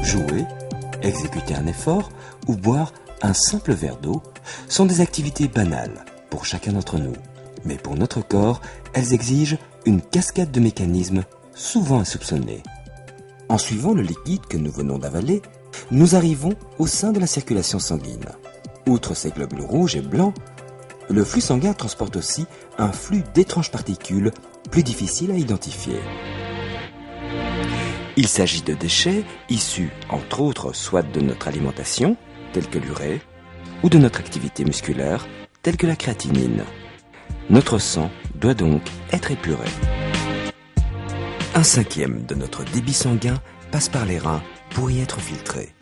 Jouer, exécuter un effort ou boire un simple verre d'eau sont des activités banales pour chacun d'entre nous. Mais pour notre corps, elles exigent une cascade de mécanismes souvent insoupçonnés. En suivant le liquide que nous venons d'avaler, nous arrivons au sein de la circulation sanguine. Outre ces globules rouges et blancs, le flux sanguin transporte aussi un flux d'étranges particules plus difficiles à identifier. Il s'agit de déchets issus, entre autres, soit de notre alimentation, telle que l'urée, ou de notre activité musculaire, telle que la créatinine. Notre sang doit donc être épuré. 1/5 de notre débit sanguin passe par les reins pour y être filtré.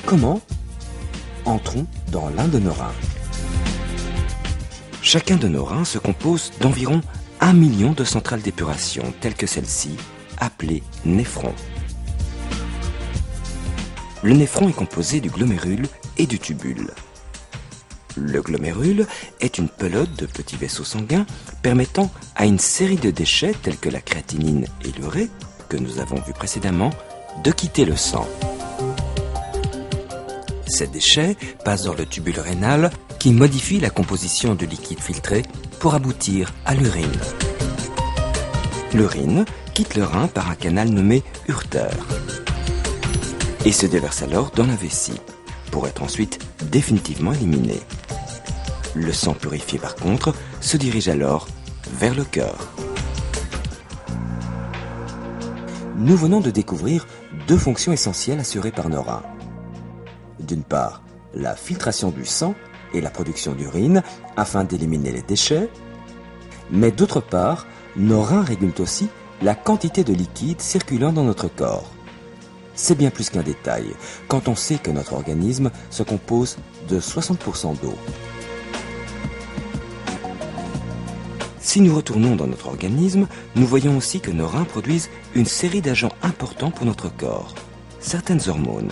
Comment ? Entrons dans l'un de nos reins. Chacun de nos reins se compose d'environ 1 million de centrales d'épuration, telles que celle-ci, appelée néphron. Le néphron est composé du glomérule et du tubule. Le glomérule est une pelote de petits vaisseaux sanguins permettant à une série de déchets tels que la créatinine et l'urée, que nous avons vus précédemment, de quitter le sang. Ces déchets passent dans le tubule rénal qui modifie la composition du liquide filtré pour aboutir à l'urine. L'urine quitte le rein par un canal nommé ureter et se déverse alors dans la vessie pour être ensuite définitivement éliminé. Le sang purifié par contre se dirige alors vers le cœur. Nous venons de découvrir 2 fonctions essentielles assurées par nos reins. D'une part, la filtration du sang et la production d'urine afin d'éliminer les déchets, mais d'autre part, nos reins régulent aussi la quantité de liquide circulant dans notre corps. C'est bien plus qu'un détail quand on sait que notre organisme se compose de 60% d'eau. Si nous retournons dans notre organisme, nous voyons aussi que nos reins produisent une série d'agents importants pour notre corps, certaines hormones.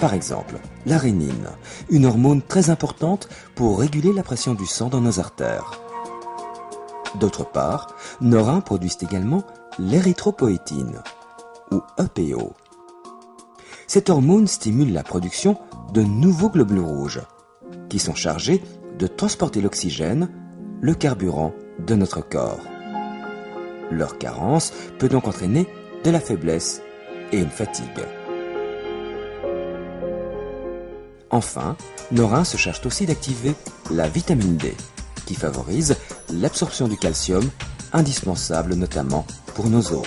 Par exemple, la rénine, une hormone très importante pour réguler la pression du sang dans nos artères. D'autre part, nos reins produisent également l'érythropoïétine, ou EPO. Cette hormone stimule la production de nouveaux globules rouges, qui sont chargés de transporter l'oxygène, le carburant de notre corps. Leur carence peut donc entraîner de la faiblesse et une fatigue. Enfin, nos reins se chargent aussi d'activer la vitamine D, qui favorise l'absorption du calcium, indispensable notamment pour nos os.